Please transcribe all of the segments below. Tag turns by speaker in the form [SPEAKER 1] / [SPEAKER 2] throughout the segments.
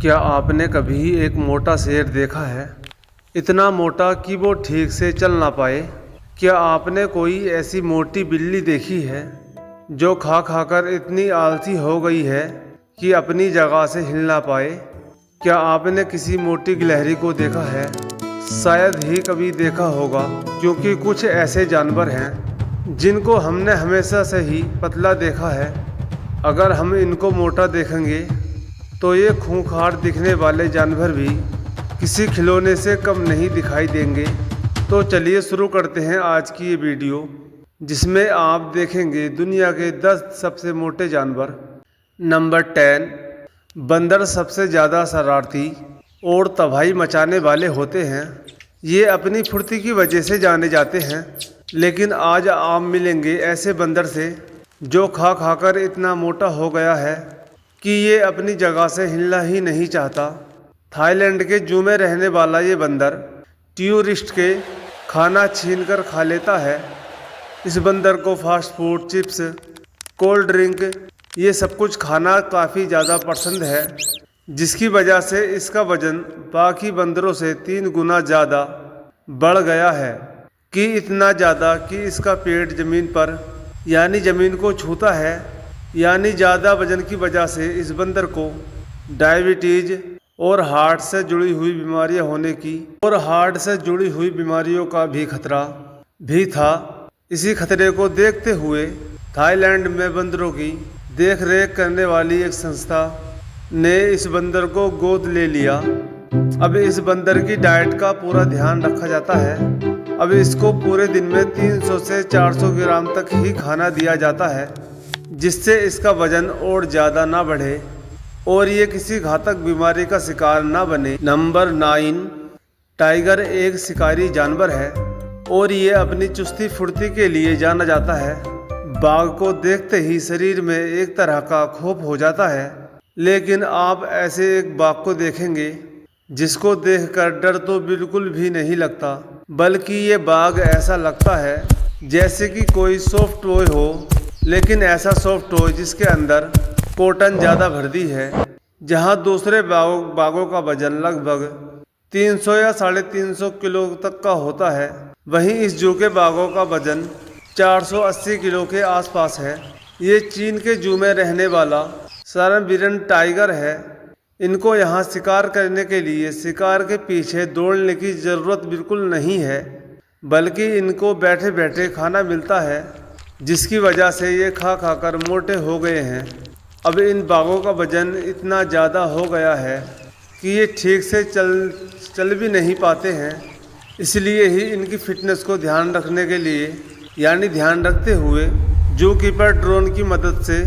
[SPEAKER 1] क्या आपने कभी एक मोटा शेर देखा है? इतना मोटा कि वो ठीक से चल ना पाए। क्या आपने कोई ऐसी मोटी बिल्ली देखी है जो खा खाकर इतनी आलसी हो गई है कि अपनी जगह से हिल ना पाए? क्या आपने किसी मोटी गिलहरी को देखा है? शायद ही कभी देखा होगा, क्योंकि कुछ ऐसे जानवर हैं जिनको हमने हमेशा से ही पतला देखा है। अगर हम इनको मोटा देखेंगे तो ये खूंखार दिखने वाले जानवर भी किसी खिलौने से कम नहीं दिखाई देंगे। तो चलिए शुरू करते हैं आज की ये वीडियो, जिसमें आप देखेंगे दुनिया के 10 सबसे मोटे जानवर। नंबर 10, बंदर सबसे ज़्यादा शरारती और तबाही मचाने वाले होते हैं। ये अपनी फुर्ती की वजह से जाने जाते हैं, लेकिन आज आप मिलेंगे ऐसे बंदर से जो खा खाकर इतना मोटा हो गया है कि ये अपनी जगह से हिलना ही नहीं चाहता। थाईलैंड के जू में रहने वाला ये बंदर टूरिस्ट के खाना छीनकर खा लेता है। इस बंदर को fast food, chips, cold drink ये सब कुछ खाना काफ़ी ज़्यादा पसंद है, जिसकी वजह से इसका वजन बाकी बंदरों से 3 गुना ज़्यादा बढ़ गया है। कि इतना ज़्यादा कि इसका पेट ज़मीन पर यानी ज़मीन को छूता है। यानी ज़्यादा वजन की वजह से इस बंदर को डायबिटीज़ और हार्ट से जुड़ी हुई बीमारियां होने की और हार्ट से जुड़ी हुई बीमारियों का भी खतरा भी था। इसी खतरे को देखते हुए थाईलैंड में बंदरों की देख रेख करने वाली एक संस्था ने इस बंदर को गोद ले लिया। अब इस बंदर की डाइट का पूरा ध्यान रखा जाता है। अब इसको पूरे दिन में 300 से 400 ग्राम तक ही खाना दिया जाता है, जिससे इसका वजन और ज़्यादा ना बढ़े और ये किसी घातक बीमारी का शिकार ना बने। नंबर 9, टाइगर एक शिकारी जानवर है और ये अपनी चुस्ती फुर्ती के लिए जाना जाता है। बाघ को देखते ही शरीर में एक तरह का खौफ हो जाता है, लेकिन आप ऐसे एक बाघ को देखेंगे जिसको देखकर डर तो बिल्कुल भी नहीं लगता, बल्कि ये बाघ ऐसा लगता है जैसे कि कोई सॉफ्ट टॉय हो, लेकिन ऐसा सॉफ्ट टॉय जिसके अंदर कॉटन ज़्यादा भर दी है। जहां दूसरे बाघों का वजन लगभग 300 या 350 किलो तक का होता है, वहीं इस जू के बाघों का वजन 480 किलो के आसपास है। ये चीन के जू में रहने वाला सर्बियन टाइगर है। इनको यहाँ शिकार करने के लिए शिकार के पीछे दौड़ने की ज़रूरत बिल्कुल नहीं है, बल्कि इनको बैठे बैठे खाना मिलता है, जिसकी वजह से ये खा खाकर मोटे हो गए हैं। अब इन बाघों का वजन इतना ज़्यादा हो गया है कि ये ठीक से चल भी नहीं पाते हैं। इसलिए ही इनकी फिटनेस को ध्यान रखने के लिए यानी ध्यान रखते हुए जू कीपर ड्रोन की मदद से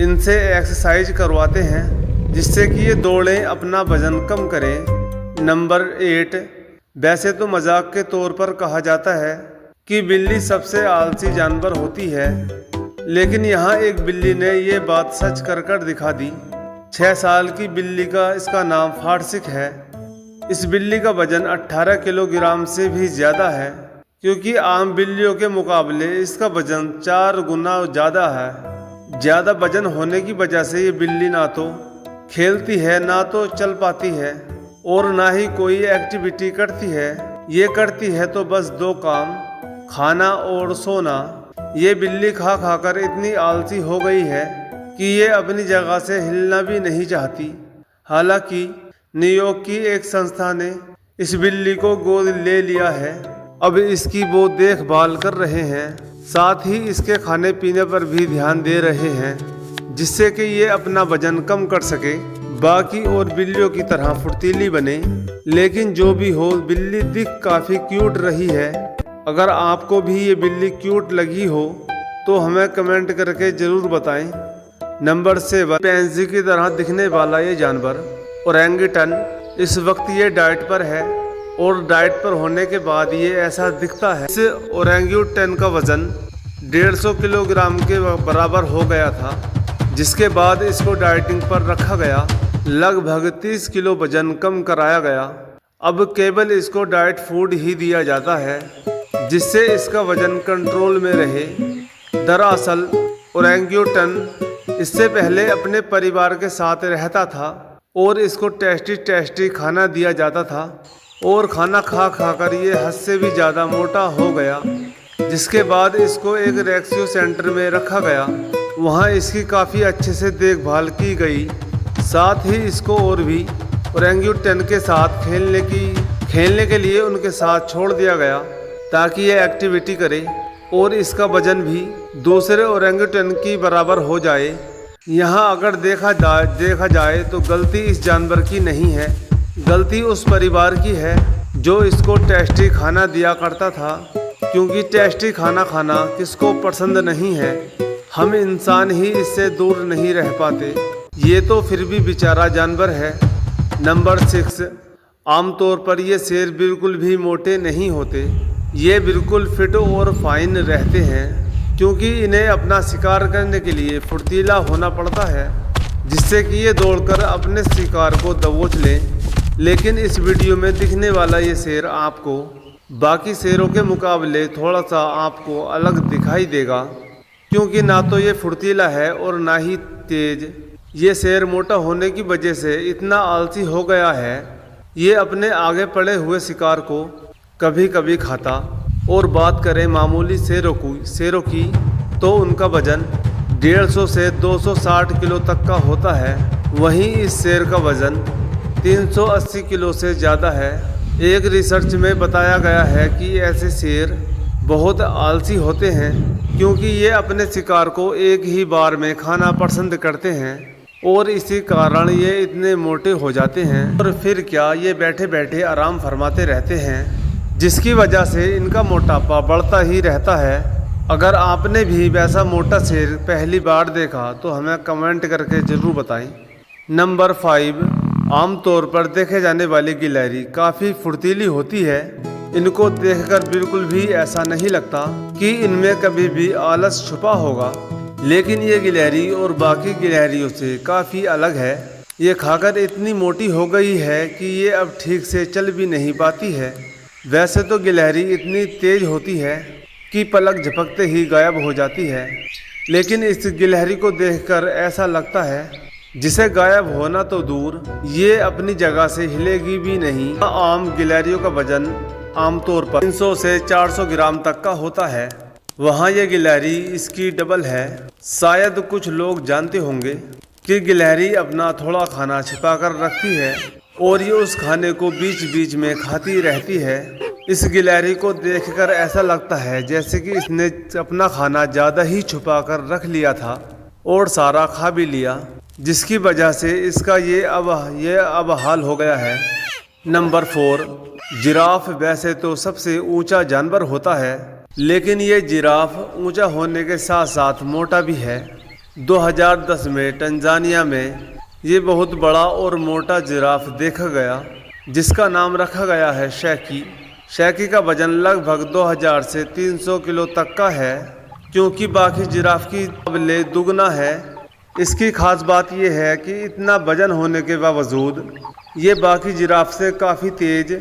[SPEAKER 1] इनसे एक्सरसाइज करवाते हैं, जिससे कि ये दौड़ें, अपना वजन कम करें। नंबर 8, वैसे तो मजाक के तौर पर कहा जाता है कि बिल्ली सबसे आलसी जानवर होती है, लेकिन यहाँ एक बिल्ली ने ये बात सच कर दिखा दी। 6 साल की बिल्ली का इसका नाम फारसिक है। इस बिल्ली का वजन 18 किलोग्राम से भी ज़्यादा है, क्योंकि आम बिल्लियों के मुकाबले इसका वजन 4 गुना ज़्यादा है। ज़्यादा वजन होने की वजह से ये बिल्ली ना तो खेलती है, ना तो चल पाती है और ना ही कोई एक्टिविटी करती है। ये करती है तो बस 2 काम, खाना और सोना। ये बिल्ली खा खाकर इतनी आलसी हो गई है कि ये अपनी जगह से हिलना भी नहीं चाहती। हालांकि न्यूयॉर्क की एक संस्था ने इस बिल्ली को गोद ले लिया है। अब इसकी वो देखभाल कर रहे हैं, साथ ही इसके खाने पीने पर भी ध्यान दे रहे हैं, जिससे कि ये अपना वजन कम कर सके, बाकी और बिल्लियों की तरह फुर्तीली बने। लेकिन जो भी हो, बिल्ली दिख काफ़ी क्यूट रही है। अगर आपको भी ये बिल्ली क्यूट लगी हो तो हमें कमेंट करके ज़रूर बताएं। नंबर 7, पैंसी की तरह दिखने वाला ये जानवर ओरंगुटन। इस वक्त ये डाइट पर है और डाइट पर होने के बाद ये ऐसा दिखता है। इस ओरंगुटन का वजन 150 किलोग्राम के बराबर हो गया था, जिसके बाद इसको डाइटिंग पर रखा गया। लगभग 30 किलो वजन कम कराया गया। अब केवल इसको डाइट फूड ही दिया जाता है, जिससे इसका वजन कंट्रोल में रहे। दरअसल ओरंगुटन इससे पहले अपने परिवार के साथ रहता था, और इसको टेस्टी टेस्टी खाना दिया जाता था और खाना खा खा कर ये हद से भी ज़्यादा मोटा हो गया, जिसके बाद इसको एक रेस्क्यू सेंटर में रखा गया। वहाँ इसकी काफ़ी अच्छे से देखभाल की गई। साथ ही इसको और भी ओरेंगुटन के साथ खेलने के लिए उनके साथ छोड़ दिया गया ताकि ये एक्टिविटी करे और इसका वजन भी दूसरे ओरेंगुटन की बराबर हो जाए। यहाँ अगर देखा जाए तो गलती इस जानवर की नहीं है, गलती उस परिवार की है जो इसको टेस्टी खाना दिया करता था, क्योंकि टेस्टी खाना खाना किसको पसंद नहीं है। हम इंसान ही इससे दूर नहीं रह पाते, ये तो फिर भी बेचारा जानवर है। नंबर 6, आमतौर पर ये शेर बिल्कुल भी मोटे नहीं होते, ये बिल्कुल फिट और फाइन रहते हैं, क्योंकि इन्हें अपना शिकार करने के लिए फुर्तीला होना पड़ता है, जिससे कि ये दौड़कर अपने शिकार को दबोच लें। लेकिन इस वीडियो में दिखने वाला ये शेर आपको बाकी शेरों के मुकाबले थोड़ा सा आपको अलग दिखाई देगा, क्योंकि ना तो ये फुर्तीला है और ना ही तेज। ये शेर मोटा होने की वजह से इतना आलसी हो गया है, ये अपने आगे पड़े हुए शिकार को कभी कभी खाता। और बात करें मामूली शेरों की तो उनका वजन 150 से 260 किलो तक का होता है। वहीं इस शेर का वजन 380 किलो से ज़्यादा है। एक रिसर्च में बताया गया है कि ऐसे शेर बहुत आलसी होते हैं, क्योंकि ये अपने शिकार को एक ही बार में खाना पसंद करते हैं और इसी कारण ये इतने मोटे हो जाते हैं। और फिर क्या, ये बैठे बैठे आराम फरमाते रहते हैं, जिसकी वजह से इनका मोटापा बढ़ता ही रहता है। अगर आपने भी वैसा मोटा शेर पहली बार देखा तो हमें कमेंट करके ज़रूर बताएं। नंबर 5, आमतौर पर देखे जाने वाली गिलहरी काफ़ी फुर्तीली होती है। इनको देखकर बिल्कुल भी ऐसा नहीं लगता कि इनमें कभी भी आलस छुपा होगा, लेकिन ये गिलहरी और बाकी गिलहरियों से काफ़ी अलग है। ये खाकर इतनी मोटी हो गई है कि ये अब ठीक से चल भी नहीं पाती है। वैसे तो गिलहरी इतनी तेज होती है कि पलक झपकते ही गायब हो जाती है, लेकिन इस गिलहरी को देखकर ऐसा लगता है जिसे गायब होना तो दूर, ये अपनी जगह से हिलेगी भी नहीं। आम गिलहरियों का वजन आमतौर पर 300 से 400 ग्राम तक का होता है, वहाँ ये गिलहरी इसकी डबल है। शायद कुछ लोग जानते होंगे कि गिलहरी अपना थोड़ा खाना छिपा कर रखती है और ये उस खाने को बीच बीच में खाती रहती है। इस गिलहरी को देखकर ऐसा लगता है जैसे कि इसने अपना खाना ज़्यादा ही छुपा कर रख लिया था और सारा खा भी लिया, जिसकी वजह से इसका ये अब हाल हो गया है। नंबर 4, जिराफ वैसे तो सबसे ऊंचा जानवर होता है, लेकिन ये जिराफ ऊंचा होने के साथ साथ मोटा भी है। 2010 में तंजानिया में ये बहुत बड़ा और मोटा जिराफ देखा गया, जिसका नाम रखा गया है शैकी। शैकी का वजन लगभग 2000 से 300 किलो तक का है, क्योंकि बाकी जिराफ की मुकाबले दुगना है। इसकी खास बात यह है कि इतना वजन होने के बावजूद ये बाकी जिराफ से काफ़ी तेज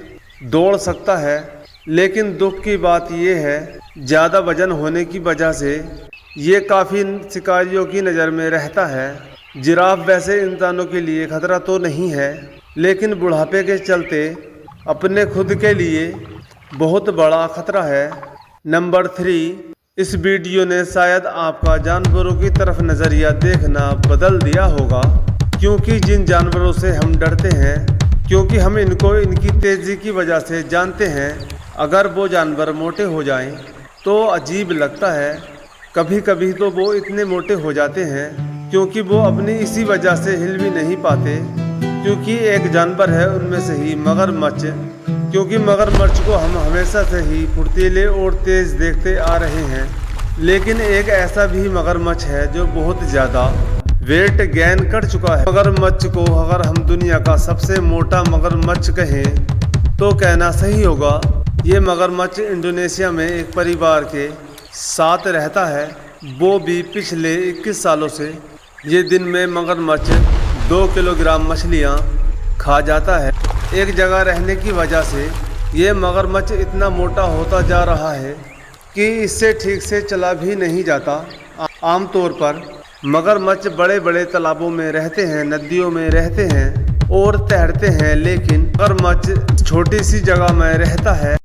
[SPEAKER 1] दौड़ सकता है, लेकिन दुख की बात यह है ज़्यादा वजन होने की वजह से ये काफ़ी शिकारियों की नज़र में रहता है। जिराफ वैसे इंसानों के लिए खतरा तो नहीं है, लेकिन बुढ़ापे के चलते अपने खुद के लिए बहुत बड़ा खतरा है। नंबर 3, इस वीडियो ने शायद आपका जानवरों की तरफ नज़रिया देखना बदल दिया होगा, क्योंकि जिन जानवरों से हम डरते हैं, क्योंकि हम इनको इनकी तेज़ी की वजह से जानते हैं, अगर वो जानवर मोटे हो जाएं तो अजीब लगता है। कभी कभी तो वो इतने मोटे हो जाते हैं क्योंकि वो अपनी इसी वजह से हिल भी नहीं पाते। क्योंकि एक जानवर है उनमें से ही मगरमच्छ, क्योंकि मगरमच्छ को हम हमेशा से ही फुर्तीले और तेज़ देखते आ रहे हैं, लेकिन एक ऐसा भी मगरमच्छ है जो बहुत ज़्यादा वेट गेन कर चुका है। मगरमच्छ को अगर हम दुनिया का सबसे मोटा मगरमच्छ कहें तो कहना सही होगा। ये मगरमच्छ इंडोनेशिया में एक परिवार के साथ रहता है, वो भी पिछले 21 सालों से। ये दिन में मगरमच्छ 2 किलोग्राम मछलियाँ खा जाता है। एक जगह रहने की वजह से ये मगरमच्छ इतना मोटा होता जा रहा है कि इससे ठीक से चला भी नहीं जाता। आमतौर पर मगरमच्छ बड़े बड़े तालाबों में रहते हैं, नदियों में रहते हैं, और तैरते हैं, लेकिन मगरमच्छ छोटी सी जगह में रहता है